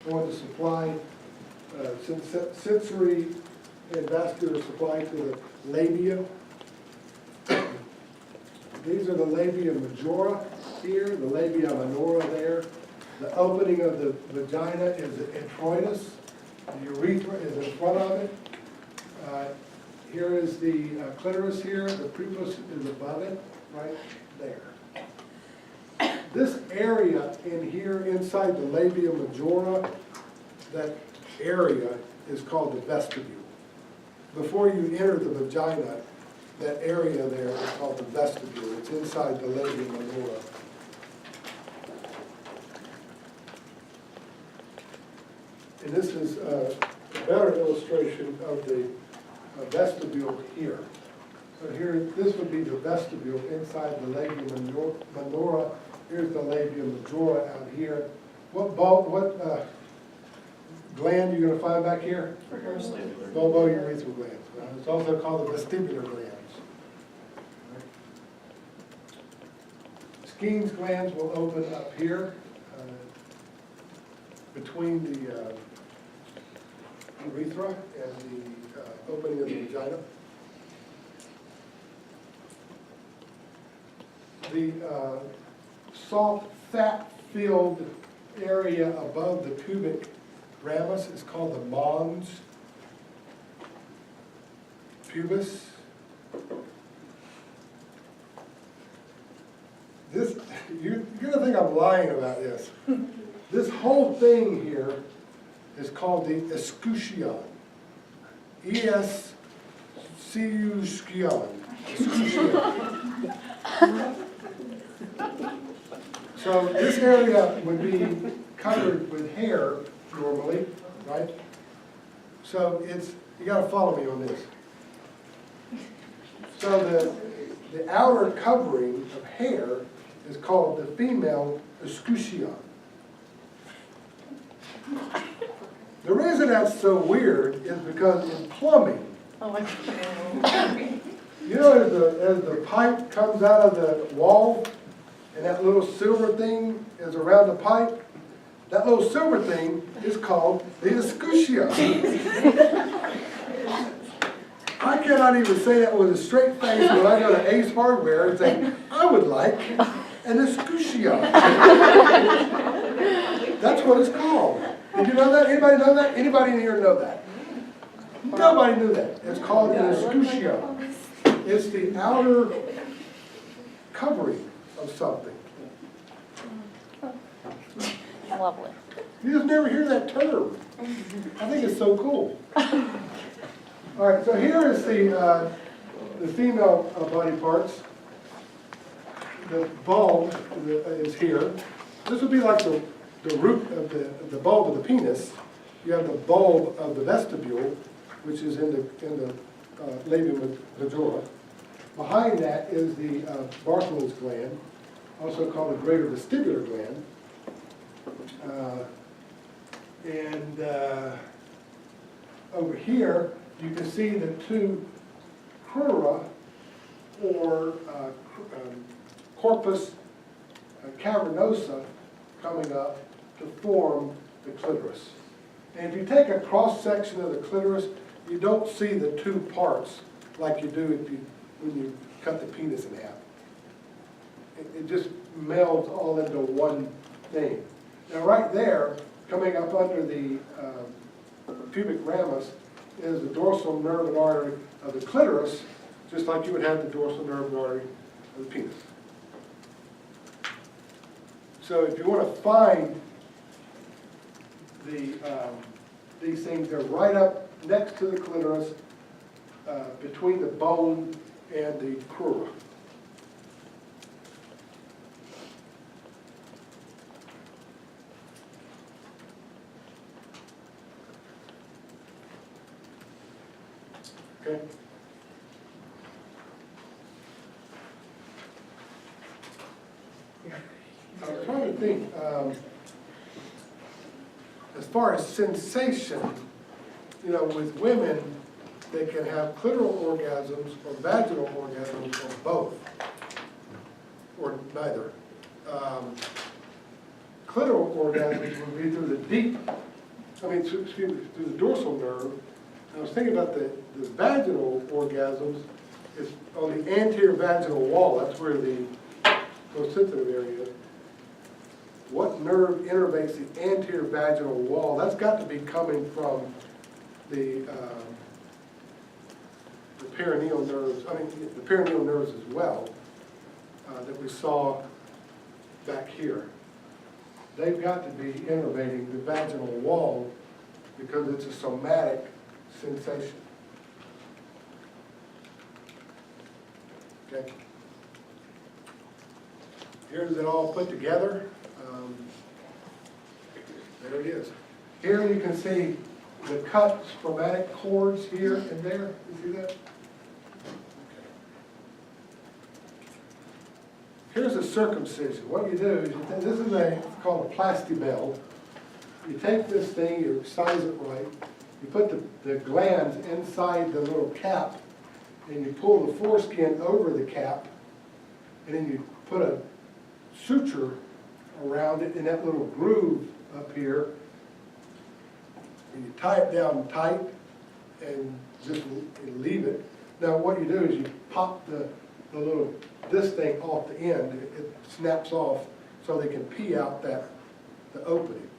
going to supply sensory and vascular supply to the labia. These are the labia majora here, the labia minora there. The opening of the vagina is the introitus. The urethra is in front of it. Here is the clitoris here. The prepuce is above it, right there. This area in here inside the labia majora, that area is called the vestibule. Before you enter the vagina, that area there is called the vestibule. It's inside the labia minora. And this is a better illustration of the vestibule here. So here, this would be the vestibule inside the labia minora. Here's the labia majora out here. What gland are you going to find back here? Bulbourethral glands. It's also called the vestibular glands. Skene's glands will open up here between the urethra and the opening of the vagina. The soft, fat-filled area above the pubic ramus is called the mons pubis. This, you're going to think I'm lying about this. This whole thing here is called the escutcheon. E-S-C-U-S-C-U-S-C-I-O-N. So this area would be covered with hair normally, right? So it's, you got to follow me on this. So the outer covering of hair is called the female escutcheon. The reason that's so weird is because in plumbing, you know, as the pipe comes out of the wall and that little silver thing is around the pipe, that little silver thing is called the escutcheon. I cannot even say that with a straight face when I go to Ace Hardware and say, I would like an escutcheon. That's what it's called. Did you know that? Anybody know that? Anybody in here know that? Nobody knew that. It's called an escutcheon. It's the outer covering of something. Lovely. You just never hear that term. I think it's so cool. All right, so here is the female body parts. The bulb is here. This would be like the root of the bulb of the penis. You have the bulb of the vestibule, which is in the labia majora. Behind that is the Bartholin's gland, also called the greater vestibular gland. Over here, you can see the two crura, or corpus cavernosa, coming up to form the clitoris. And if you take a cross-section of the clitoris, you don't see the two parts like you do when you cut the penis in half. It just melds all into one thing. Now right there, coming up under the pubic ramus, is the dorsal nerve and artery of the clitoris, just like you would have the dorsal nerve and artery of the penis. So if you want to find these things, they're right up next to the clitoris, between the bone and the crura. Okay. I'm trying to think, as far as sensation, you know, with women, they can have clitoral orgasms or vaginal orgasms or both, or neither. Clitoral orgasms would be through the deep excuse me, through the dorsal nerve. I was thinking about the vaginal orgasms. It's on the anterior vaginal wall. That's where the most sensitive area is. What nerve innervates the anterior vaginal wall? That's got to be coming from the perineal nerves. The perineal nerves as well that we saw back here. They've got to be innervating the vaginal wall because it's a somatic sensation. Okay. Here's it all put together. There it is. Here you can see the cut spermatic cords here and there. You see that? Okay. Here's a circumcision. What you do is, this is it's called a plastibell. You take this thing, you size it right, you put the glands inside the little cap, and you pull the foreskin over the cap, and then you put a suture around it in that little groove up here, and you tie it down tight and just leave it. Now what you do is you pop this thing off the end. It snaps off so they can pee out the opening.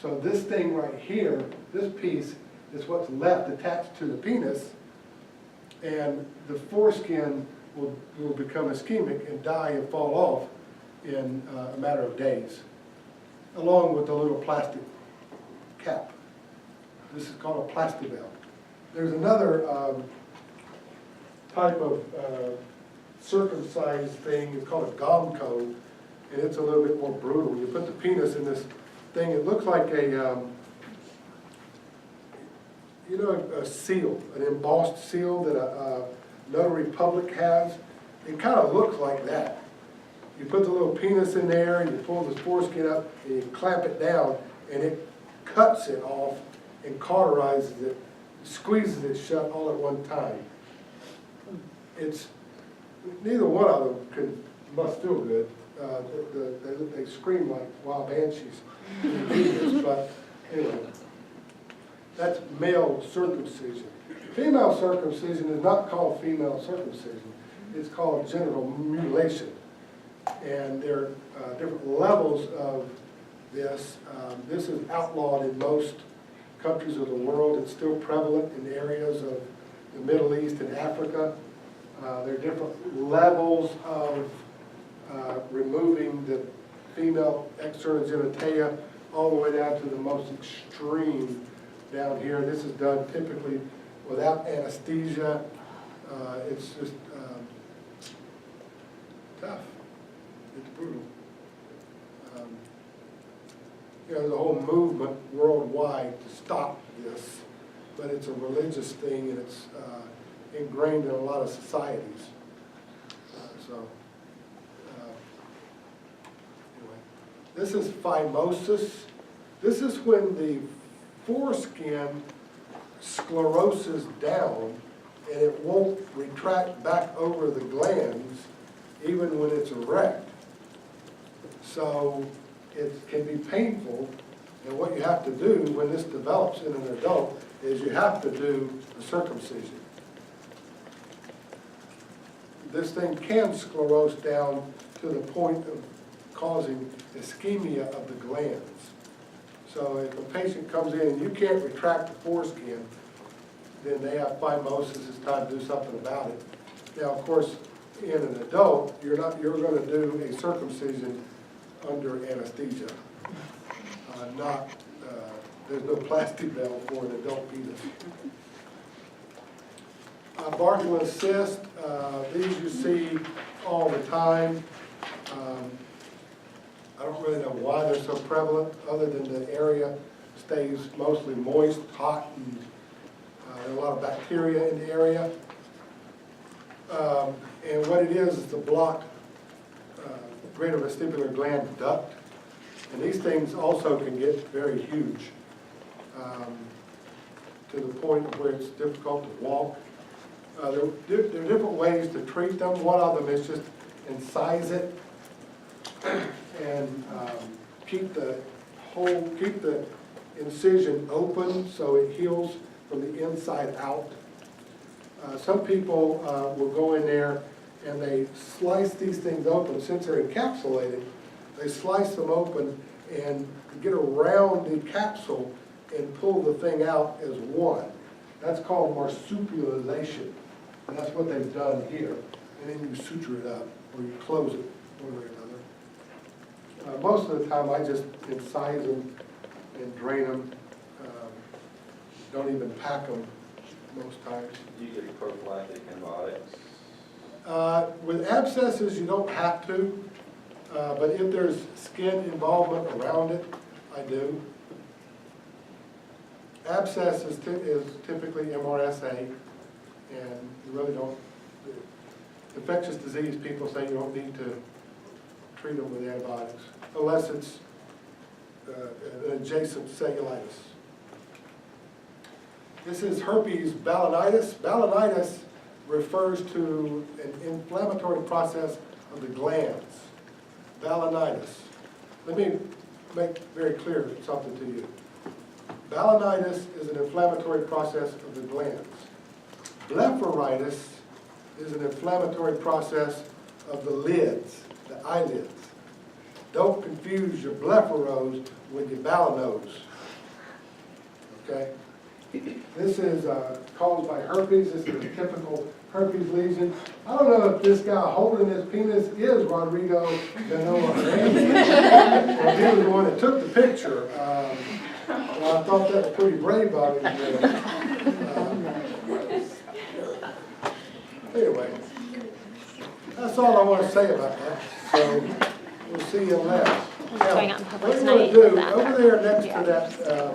So this thing right here, this piece, is what's left attached to the penis, and the foreskin will become ischemic and die and fall off in a matter of days, along with the little plastic cap. This is called a plastibell. There's another type of circumcised thing. It's called a gomco, and it's a little bit more brutal. You put the penis in this thing. It looks like a seal, an embossed seal that a notary public has. It kind of looks like that. You put the little penis in there, and you pull the foreskin up, and you clamp it down, and it cuts it off and cauterizes it, squeezes it shut all at one time. Neither one of them must feel good. They scream like wild banshees. But anyway, that's male circumcision. Female circumcision is not called female circumcision. It's called genital mutilation. And there are different levels of this. This is outlawed in most countries of the world. It's still prevalent in areas of the Middle East and Africa. There are different levels of removing the female external genitalia, all the way down to the most extreme down here. This is done typically without anesthesia. It's just tough. It's brutal. There's a whole movement worldwide to stop this, but it's a religious thing, and it's ingrained in a lot of societies. Anyway, this is phimosis. This is when the foreskin scleroses down, and it won't retract back over the glands even when it's erect. So it can be painful, and what you have to do when this develops in an adult is you have to do a circumcision. This thing can sclerose down to the point of causing ischemia of the glands. So if a patient comes in and you can't retract the foreskin, then they have phimosis. It's time to do something about it. Now, of course, in an adult, you're going to do a circumcision under anesthesia. There's no plastibell for an adult penis. Bartholin cyst, these you see all the time. I don't really know why they're so prevalent, other than the area stays mostly moist, hot, and there's a lot of bacteria in the area. And what it is to block greater vestibular gland duct. And these things also can get very huge, to the point where it's difficult to walk. There are different ways to treat them. One of them is just incise it and keep the incision open so it heals from the inside out. Some people will go in there and they slice these things open. Since they're encapsulated, they slice them open and get around the capsule and pull the thing out as one. That's called marsupialization. And that's what they've done here. And then you suture it up, or you close it one way or another. Most of the time, I just incise them and drain them. Don't even pack them most times. Usually prophylactic antibiotics. With abscesses, you don't have to, but if there's skin involvement around it, I do. Abscess is typically MRSA, and you really don't. Infectious disease, people say you don't need to treat them with antibiotics, unless it's an adjacent cellulitis. This is herpes balanitis. Balanitis refers to an inflammatory process of the glands. Balanitis. Let me make very clear something to you. Balanitis is an inflammatory process of the glands. Blepharitis is an inflammatory process of the lids, the eyelids. Don't confuse your blepharos with your balanose. Okay? This is caused by herpes. This is a typical herpes lesion. I don't know if this guy holding his penis is Rodrigo Ganoa Ramsey, or he was the one that took the picture. Well, I thought that was pretty brave of him. Anyway, that's all I want to say about that. So we'll see you in lab. Going out in public What we're going tonight, to do is that over there next to that.